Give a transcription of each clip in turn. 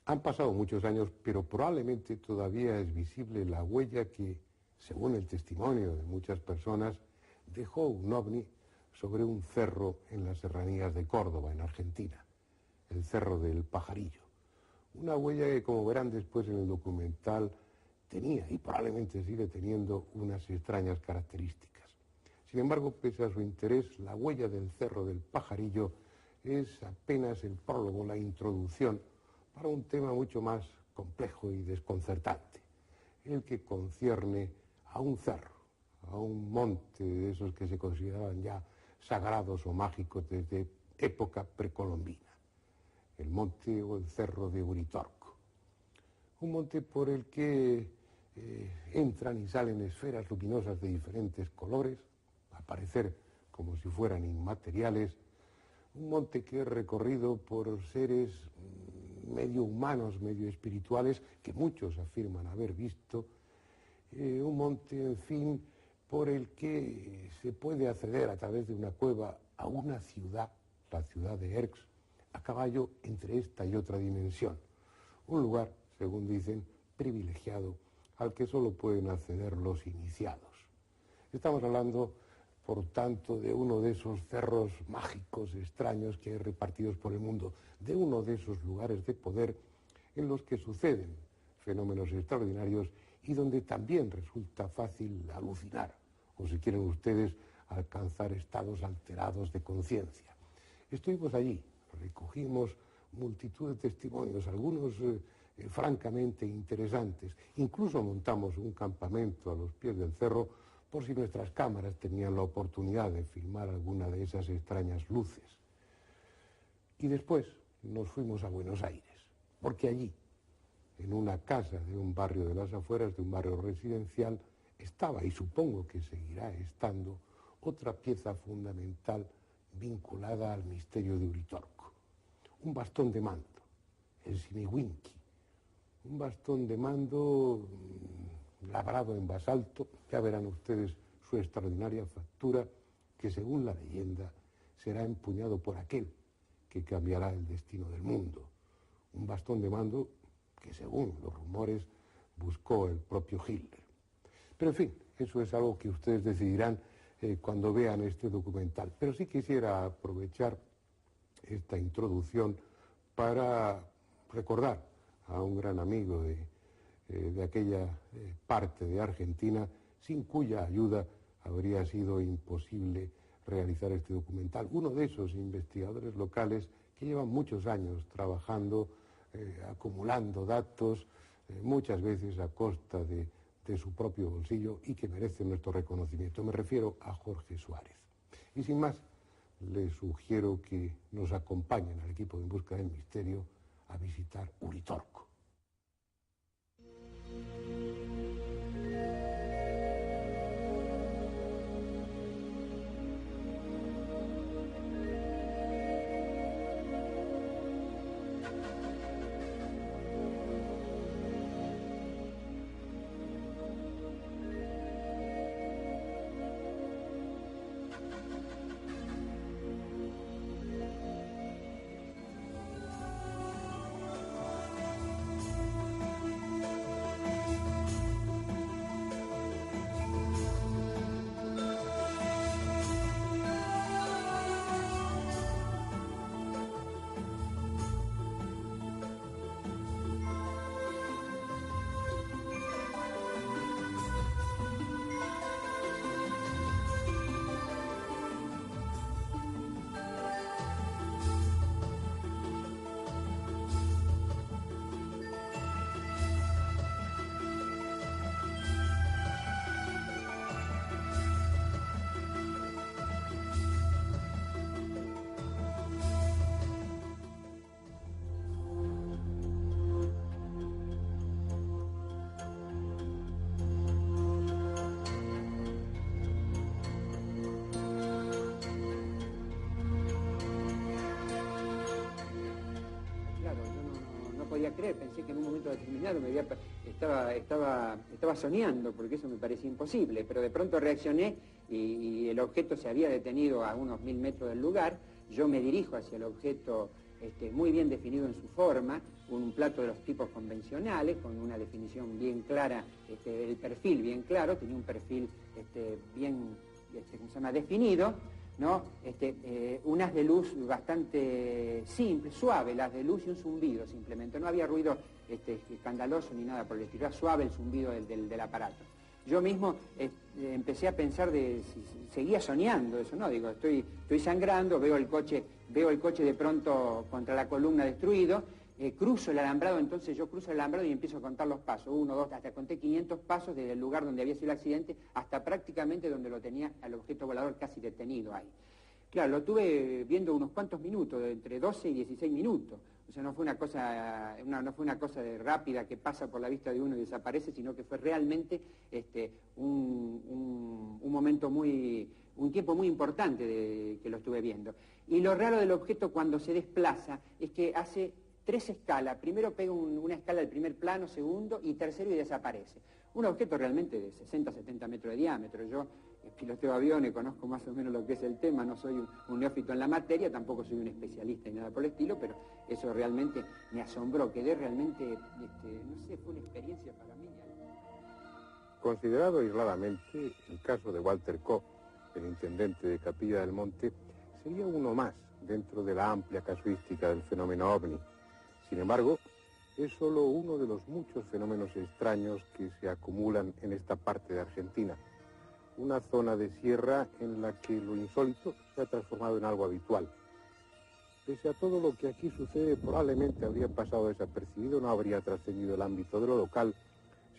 Han pasado muchos años, pero probablemente todavía es visible la huella que, según el testimonio de muchas personas, dejó un ovni sobre un cerro en las serranías de Córdoba, en Argentina, el Cerro del Pajarillo. Una huella que, como verán después en el documental, tenía y probablemente sigue teniendo unas extrañas características. Sin embargo, pese a su interés, la huella del Cerro del Pajarillo es apenas el prólogo, la introducción para un tema mucho más complejo y desconcertante, el que concierne a un cerro, a un monte de esos que se consideraban ya sagrados o mágicos desde época precolombina, el monte o el cerro de Uritorco. Un monte por el que entran y salen esferas luminosas de diferentes colores, al parecer como si fueran inmateriales, un monte que es recorrido por seres medio humanos, medio espirituales, que muchos afirman haber visto, un monte, en fin, por el que se puede acceder a través de una cueva a una ciudad, la ciudad de Erx, a caballo entre esta y otra dimensión. Un lugar, según dicen, privilegiado, al que solo pueden acceder los iniciados. Estamos hablando, por tanto, de uno de esos cerros mágicos, extraños que hay repartidos por el mundo, de uno de esos lugares de poder en los que suceden fenómenos extraordinarios y donde también resulta fácil alucinar, o si quieren ustedes, alcanzar estados alterados de conciencia. Estuvimos allí, recogimos multitud de testimonios, algunos francamente interesantes. Incluso montamos un campamento a los pies del cerro por si nuestras cámaras tenían la oportunidad de filmar alguna de esas extrañas luces. Y después nos fuimos a Buenos Aires, porque allí, en una casa de un barrio de las afueras, de un barrio residencial, estaba, y supongo que seguirá estando, otra pieza fundamental vinculada al misterio de Uritorco. Un bastón de mando, el Simiwinki, un bastón de mando labrado en basalto, ya verán ustedes su extraordinaria factura, que según la leyenda será empuñado por aquel que cambiará el destino del mundo. Un bastón de mando que, según los rumores, buscó el propio Hitler. Pero en fin, eso es algo que ustedes decidirán cuando vean este documental. Pero sí quisiera aprovechar esta introducción para recordar a un gran amigo de aquella parte de Argentina, sin cuya ayuda habría sido imposible realizar este documental. Uno de esos investigadores locales que llevan muchos años trabajando, acumulando datos, muchas veces a costa de su propio bolsillo, y que merece nuestro reconocimiento. Me refiero a Jorge Suárez. Y sin más, les sugiero que nos acompañen al equipo de En Busca del Misterio a visitar Uritorco. Pensé que en un momento determinado estaba soñando, porque eso me parecía imposible, pero de pronto reaccioné y el objeto se había detenido a unos 1000 metros del lugar, yo me dirijo hacia el objeto muy bien definido en su forma, un plato de los tipos convencionales, con una definición bien clara, el perfil bien claro, tenía un perfil bien ¿cómo se llama? Definido, ¿no? Un haz de luz bastante simple, suave, el haz de luz y un zumbido simplemente, no había ruido escandaloso ni nada por el estilo, era suave el zumbido del aparato. Yo mismo empecé a pensar de si seguía soñando eso, ¿no? Digo, estoy sangrando, veo el coche de pronto contra la columna destruido, cruzo el alambrado, entonces yo cruzo el alambrado y empiezo a contar los pasos, 1, 2, hasta conté 500 pasos desde el lugar donde había sido el accidente hasta prácticamente donde lo tenía al objeto volador casi detenido ahí. Claro, lo estuve viendo unos cuantos minutos, entre 12 y 16 minutos. O sea, no fue una cosa rápida que pasa por la vista de uno y desaparece, sino que fue realmente un momento un tiempo muy importante que lo estuve viendo. Y lo raro del objeto cuando se desplaza es que hace 3 escalas. Primero pega una escala del primer plano, segundo y tercero y desaparece. Un objeto realmente de 60, 70 metros de diámetro. Yo piloteo aviones, conozco más o menos lo que es el tema, no soy un neófito en la materia, tampoco soy un especialista ni nada por el estilo, pero eso realmente me asombró, quedé realmente, no sé, fue una experiencia para mí. Considerado aisladamente, el caso de Walter Koch, el intendente de Capilla del Monte, sería uno más dentro de la amplia casuística del fenómeno OVNI. Sin embargo, es solo uno de los muchos fenómenos extraños que se acumulan en esta parte de Argentina. Una zona de sierra en la que lo insólito se ha transformado en algo habitual. Pese a todo lo que aquí sucede, probablemente habría pasado desapercibido, no habría trascendido el ámbito de lo local,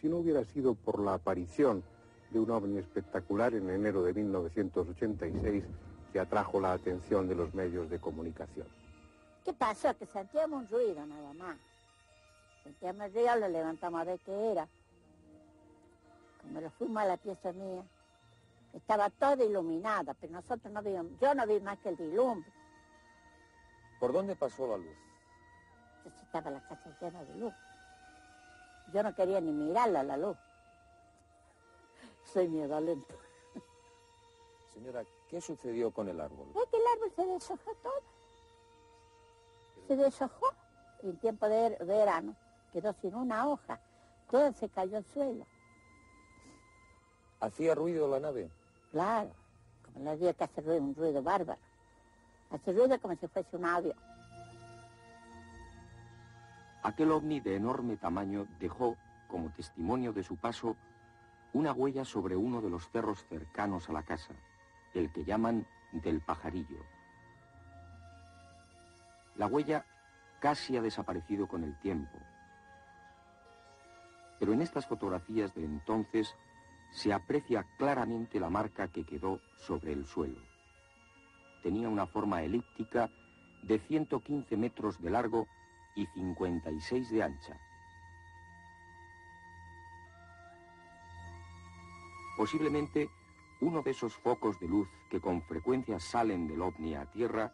si no hubiera sido por la aparición de un ovni espectacular en enero de 1986 que atrajo la atención de los medios de comunicación. ¿Qué pasó? Que sentíamos un ruido nada más. Sentíamos el ruido, lo levantamos a ver qué era. Cuando lo fuimos a la pieza mía, estaba toda iluminada, pero nosotros no vimos, yo no vi más que el vislumbre. ¿Por dónde pasó la luz? Entonces estaba la casa llena de luz. Yo no quería ni mirarla la luz. Soy miedolenta. Señora, ¿qué sucedió con el árbol? Es que el árbol se deshojó todo. Se deshojó. En tiempo de verano quedó sin una hoja. Todo se cayó al suelo. ¿Hacía ruido la nave? Claro, como les digo que hace ruido, un ruido bárbaro. Hace ruido como si fuese un avión. Aquel ovni de enorme tamaño dejó, como testimonio de su paso, una huella sobre uno de los cerros cercanos a la casa, el que llaman del Pajarillo. La huella casi ha desaparecido con el tiempo, pero en estas fotografías de entonces se aprecia claramente la marca que quedó sobre el suelo. Tenía una forma elíptica de 115 metros de largo y 56 de ancha. Posiblemente uno de esos focos de luz que con frecuencia salen del ovni a tierra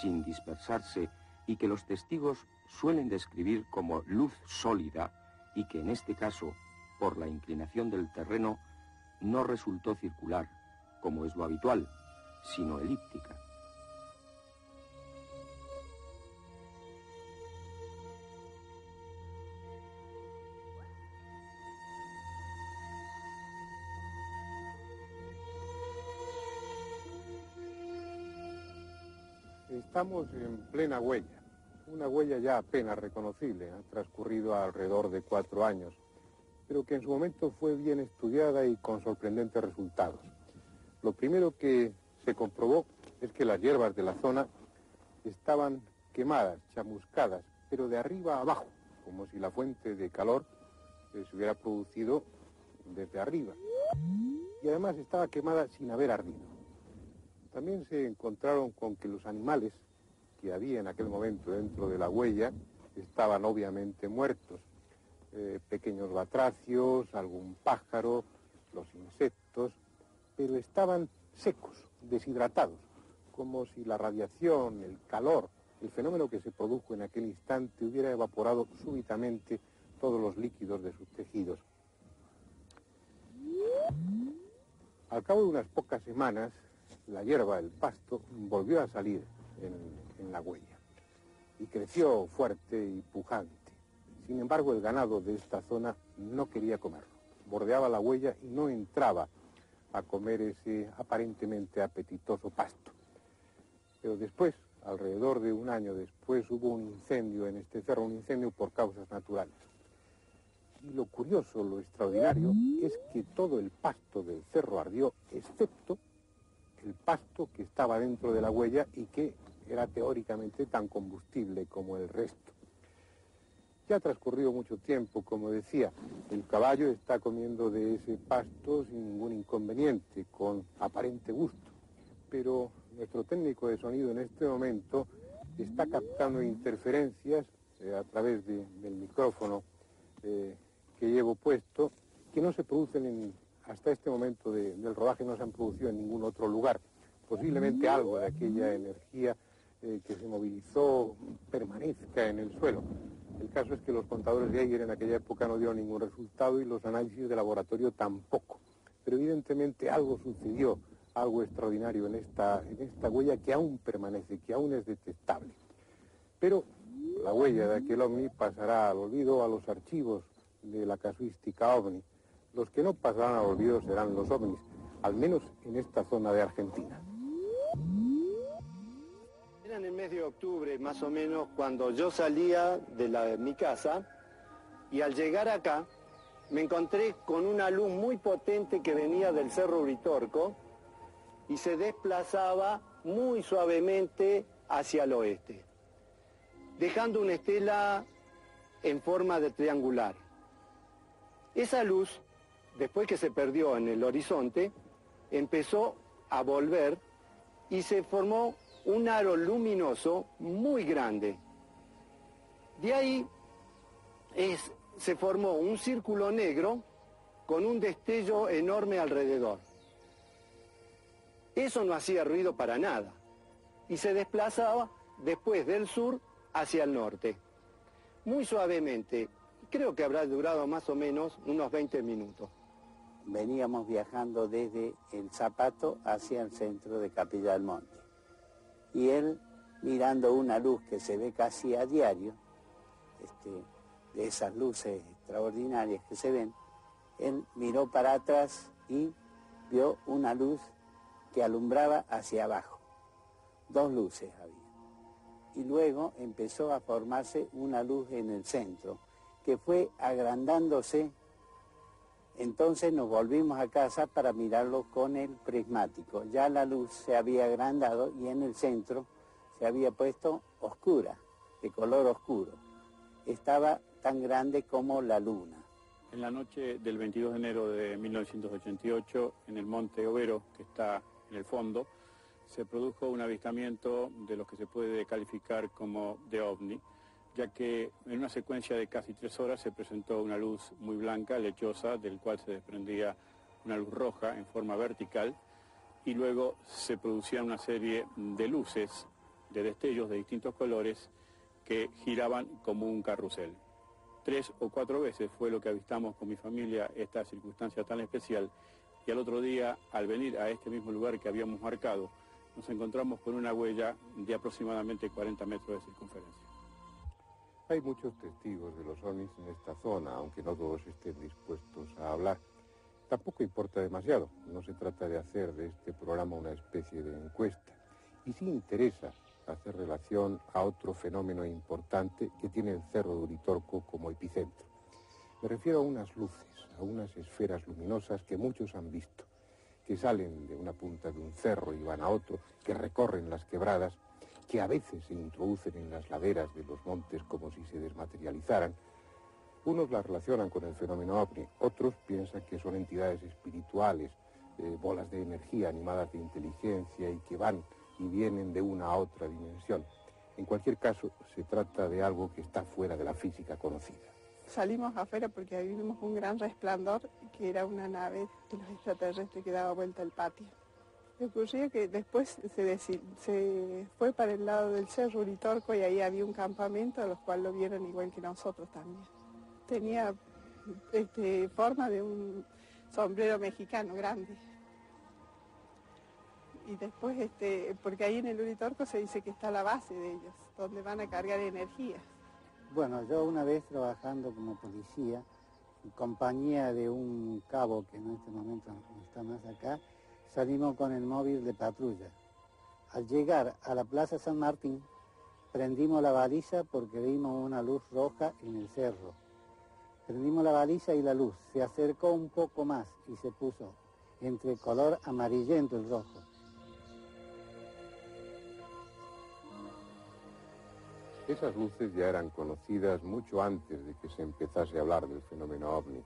sin dispersarse y que los testigos suelen describir como luz sólida y que en este caso, por la inclinación del terreno, no resultó circular, como es lo habitual, sino elíptica. Estamos en plena huella, una huella ya apenas reconocible, ha transcurrido alrededor de 4 años, pero que en su momento fue bien estudiada y con sorprendentes resultados. Lo primero que se comprobó es que las hierbas de la zona estaban quemadas, chamuscadas, pero de arriba a abajo, como si la fuente de calor se hubiera producido desde arriba. Y además estaba quemada sin haber ardido. También se encontraron con que los animales que había en aquel momento dentro de la huella estaban obviamente muertos. Pequeños batracios, algún pájaro, los insectos, pero estaban secos, deshidratados, como si la radiación, el calor, el fenómeno que se produjo en aquel instante hubiera evaporado súbitamente todos los líquidos de sus tejidos. Al cabo de unas pocas semanas, la hierba, el pasto, volvió a salir en la huella. Y creció fuerte y pujante. Sin embargo, el ganado de esta zona no quería comerlo. Bordeaba la huella y no entraba a comer ese aparentemente apetitoso pasto. Pero después, alrededor de un año después, hubo un incendio en este cerro, un incendio por causas naturales. Y lo curioso, lo extraordinario, es que todo el pasto del cerro ardió, excepto el pasto que estaba dentro de la huella y que era teóricamente tan combustible como el resto. Ya ha transcurrido mucho tiempo, como decía, el caballo está comiendo de ese pasto sin ningún inconveniente, con aparente gusto. Pero nuestro técnico de sonido en este momento está captando interferencias a través del micrófono que llevo puesto, que no se producen hasta este momento del rodaje, no se han producido en ningún otro lugar. Posiblemente algo de aquella energía que se movilizó permanezca en el suelo. El caso es que los contadores de Geiger en aquella época no dieron ningún resultado y los análisis de laboratorio tampoco. Pero evidentemente algo sucedió, algo extraordinario en esta huella que aún permanece, que aún es detectable. Pero la huella de aquel ovni pasará al olvido, a los archivos de la casuística ovni. Los que no pasarán al olvido serán los ovnis, al menos en esta zona de Argentina. Era en el mes de octubre, más o menos, cuando yo salía de mi casa y al llegar acá me encontré con una luz muy potente que venía del Cerro Uritorco y se desplazaba muy suavemente hacia el oeste, dejando una estela en forma de triangular. Esa luz, después que se perdió en el horizonte, empezó a volver y se formó un aro luminoso muy grande. De ahí se formó un círculo negro con un destello enorme alrededor. Eso no hacía ruido para nada y se desplazaba después del sur hacia el norte, muy suavemente. Creo que habrá durado más o menos unos 20 minutos. Veníamos viajando desde el Zapato hacia el centro de Capilla del Monte. Y él, mirando una luz que se ve casi a diario, de esas luces extraordinarias que se ven, él miró para atrás y vio una luz que alumbraba hacia abajo. 2 luces había. Y luego empezó a formarse una luz en el centro, que fue agrandándose. Entonces nos volvimos a casa para mirarlo con el prismático. Ya la luz se había agrandado y en el centro se había puesto oscura, de color oscuro. Estaba tan grande como la luna. En la noche del 22 de enero de 1988, en el Monte Overo, que está en el fondo, se produjo un avistamiento de lo que se puede calificar como de ovni, ya que en una secuencia de casi 3 horas se presentó una luz muy blanca, lechosa, del cual se desprendía una luz roja en forma vertical, y luego se producía una serie de luces, de destellos de distintos colores, que giraban como un carrusel. 3 o 4 veces fue lo que avistamos con mi familia esta circunstancia tan especial, y al otro día, al venir a este mismo lugar que habíamos marcado, nos encontramos con una huella de aproximadamente 40 metros de circunferencia. Hay muchos testigos de los ovnis en esta zona, aunque no todos estén dispuestos a hablar. Tampoco importa demasiado, no se trata de hacer de este programa una especie de encuesta. Y sí interesa hacer relación a otro fenómeno importante que tiene el Cerro de Uritorco como epicentro. Me refiero a unas luces, a unas esferas luminosas que muchos han visto, que salen de una punta de un cerro y van a otro, que recorren las quebradas, que a veces se introducen en las laderas de los montes como si se desmaterializaran. Unos las relacionan con el fenómeno ovni, otros piensan que son entidades espirituales, bolas de energía animadas de inteligencia y que van y vienen de una a otra dimensión. En cualquier caso, se trata de algo que está fuera de la física conocida. Salimos afuera porque ahí vimos un gran resplandor, que era una nave de los extraterrestres que daba vuelta al patio. Me ocurrió que después se fue para el lado del Cerro Uritorco y ahí había un campamento, a los cuales lo vieron igual que nosotros también. Tenía forma de un sombrero mexicano grande. Y después, porque ahí en el Uritorco se dice que está la base de ellos, donde van a cargar energía. Bueno, yo una vez trabajando como policía, en compañía de un cabo que en este momento no está más acá, salimos con el móvil de patrulla. Al llegar a la Plaza San Martín, prendimos la baliza porque vimos una luz roja en el cerro. Prendimos la baliza y la luz se acercó un poco más y se puso entre color amarillento el rojo. Esas luces ya eran conocidas mucho antes de que se empezase a hablar del fenómeno ovni,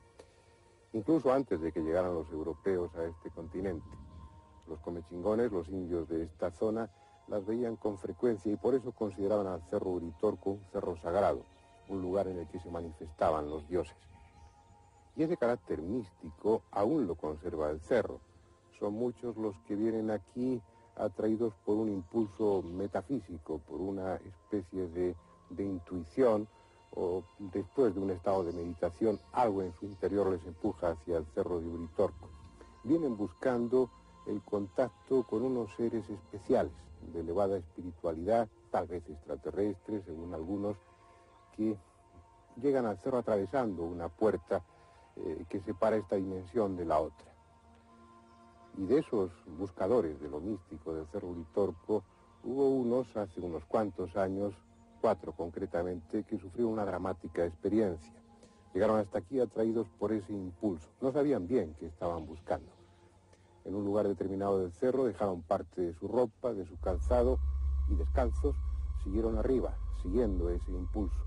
incluso antes de que llegaran los europeos a este continente. Los comechingones, los indios de esta zona, las veían con frecuencia y por eso consideraban al Cerro Uritorco un cerro sagrado, un lugar en el que se manifestaban los dioses. Y ese carácter místico aún lo conserva el cerro. Son muchos los que vienen aquí atraídos por un impulso metafísico, por una especie de intuición, o después de un estado de meditación, algo en su interior les empuja hacia el Cerro de Uritorco. Vienen buscando el contacto con unos seres especiales, de elevada espiritualidad, tal vez extraterrestres, según algunos, que llegan al cerro atravesando una puerta que separa esta dimensión de la otra. Y de esos buscadores de lo místico del Cerro Uritorco, hubo unos hace unos cuantos años, 4 concretamente, que sufrieron una dramática experiencia. Llegaron hasta aquí atraídos por ese impulso. No sabían bien qué estaban buscando. En un lugar determinado del cerro dejaron parte de su ropa, de su calzado, y descalzos siguieron arriba, siguiendo ese impulso.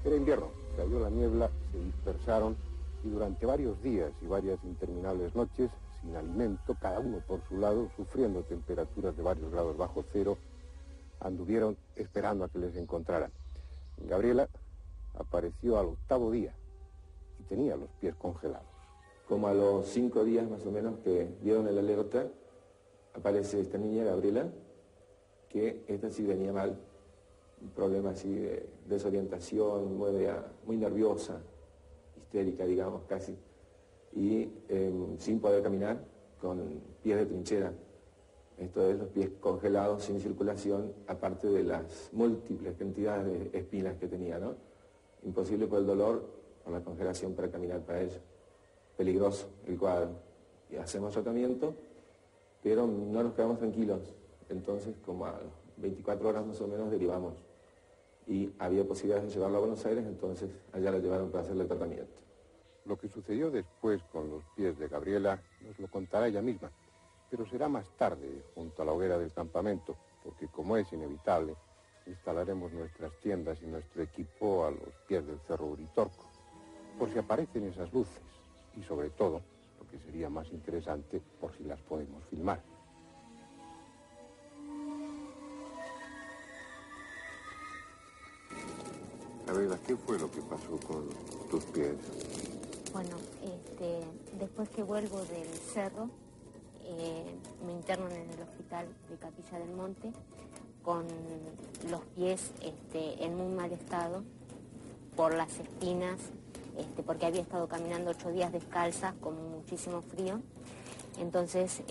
Era invierno, cayó la niebla, se dispersaron y durante varios días y varias interminables noches, sin alimento, cada uno por su lado, sufriendo temperaturas de varios grados bajo cero, anduvieron esperando a que les encontraran. Gabriela apareció al 8º día y tenía los pies congelados. Como a los 5 días más o menos que dieron el alerta, aparece esta niña, Gabriela, que esta sí venía mal, un problema así de desorientación, muy nerviosa, histérica, digamos, casi, y sin poder caminar, con pies de trinchera. Esto es, los pies congelados, sin circulación, aparte de las múltiples cantidades de espinas que tenía, ¿no? Imposible por el dolor, por la congelación para caminar para ella. Peligroso el cuadro. Y hacemos tratamiento, pero no nos quedamos tranquilos. Entonces, como a 24 horas más o menos, derivamos. Y había posibilidades de llevarla a Buenos Aires, entonces allá la llevaron para hacerle tratamiento. Lo que sucedió después con los pies de Gabriela nos lo contará ella misma, pero será más tarde, junto a la hoguera del campamento, porque como es inevitable, instalaremos nuestras tiendas y nuestro equipo a los pies del Cerro Uritorco, por si aparecen esas luces, y sobre todo, lo que sería más interesante, por si las podemos filmar. Gabriela, ¿qué fue lo que pasó con tus pies? Bueno, después que vuelvo del cerro, me internan en el hospital de Capilla del Monte con los pies en muy mal estado por las espinas, porque había estado caminando 8 días descalza con muchísimo frío. Entonces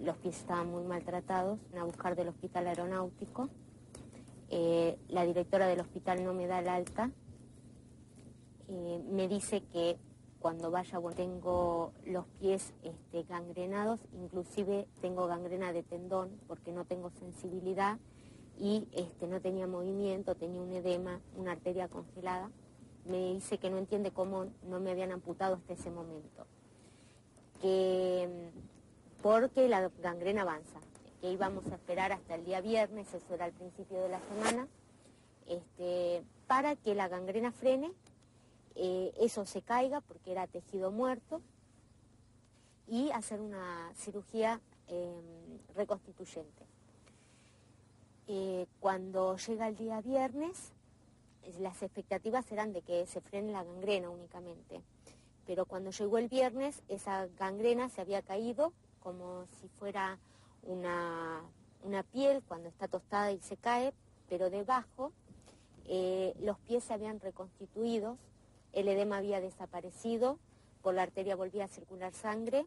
los pies estaban muy maltratados. A buscar del hospital aeronáutico. La directora del hospital no me da el alta. Me dice que cuando vaya, bueno, tengo los pies gangrenados, inclusive tengo gangrena de tendón porque no tengo sensibilidad y no tenía movimiento, tenía un edema, una arteria congelada. Me dice que no entiende cómo no me habían amputado hasta ese momento, porque la gangrena avanza, que íbamos a esperar hasta el día viernes, eso era al principio de la semana, para que la gangrena frene, eso se caiga porque era tejido muerto y hacer una cirugía reconstituyente. Cuando llega el día viernes, las expectativas eran de que se frene la gangrena únicamente, pero cuando llegó el viernes esa gangrena se había caído como si fuera una piel cuando está tostada y se cae, pero debajo los pies se habían reconstituido, el edema había desaparecido, por la arteria volvía a circular sangre,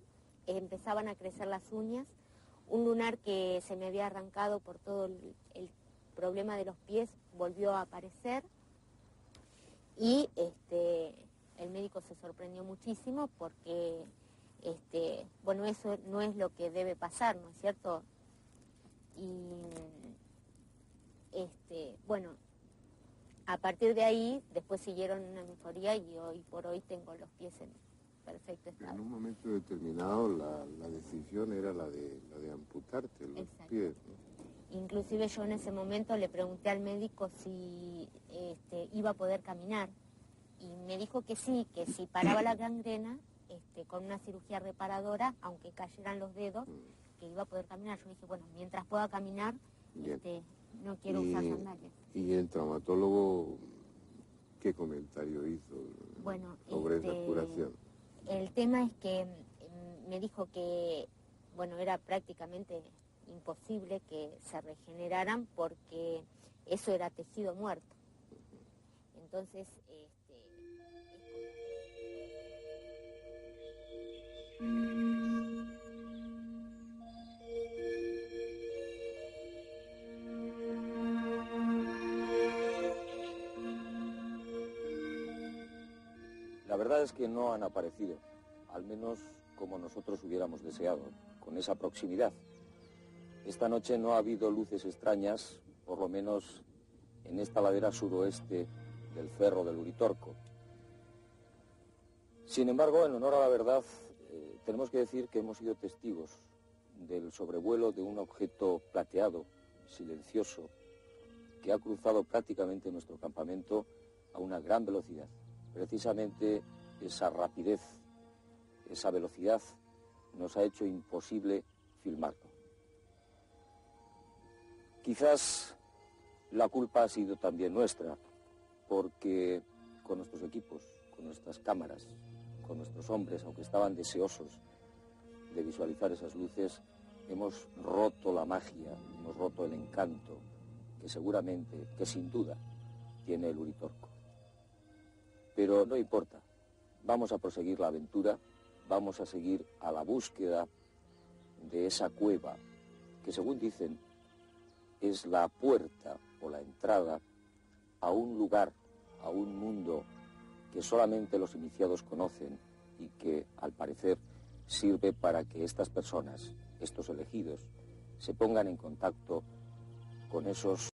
empezaban a crecer las uñas, un lunar que se me había arrancado por todo el problema de los pies volvió a aparecer y el médico se sorprendió muchísimo porque, bueno, eso no es lo que debe pasar, ¿no es cierto? Y, bueno, a partir de ahí, después siguieron una mejoría y hoy por hoy tengo los pies en perfecto estado. En un momento determinado la decisión era la de amputarte los pies, ¿no? Inclusive yo en ese momento le pregunté al médico si iba a poder caminar y me dijo que sí, que si paraba la gangrena, con una cirugía reparadora, aunque cayeran los dedos, que iba a poder caminar. Yo dije, bueno, mientras pueda caminar, no quiero usar sandalias. ¿Y el traumatólogo qué comentario hizo sobre esa curación? El tema es que me dijo que, bueno, era prácticamente imposible que se regeneraran porque eso era tejido muerto. Entonces, La verdad es que no han aparecido, al menos como nosotros hubiéramos deseado, con esa proximidad. Esta noche no ha habido luces extrañas, por lo menos en esta ladera suroeste del Cerro del Uritorco. Sin embargo, en honor a la verdad, tenemos que decir que hemos sido testigos del sobrevuelo de un objeto plateado, silencioso, que ha cruzado prácticamente nuestro campamento a una gran velocidad. Precisamente esa rapidez, esa velocidad nos ha hecho imposible filmarlo. Quizás la culpa ha sido también nuestra, porque con nuestros equipos, con nuestras cámaras, con nuestros hombres, aunque estaban deseosos de visualizar esas luces, hemos roto la magia, hemos roto el encanto que seguramente, que sin duda, tiene el Uritorco. Pero no importa, vamos a proseguir la aventura, vamos a seguir a la búsqueda de esa cueva que, según dicen, es la puerta o la entrada a un lugar, a un mundo que solamente los iniciados conocen y que, al parecer, sirve para que estas personas, estos elegidos, se pongan en contacto con esos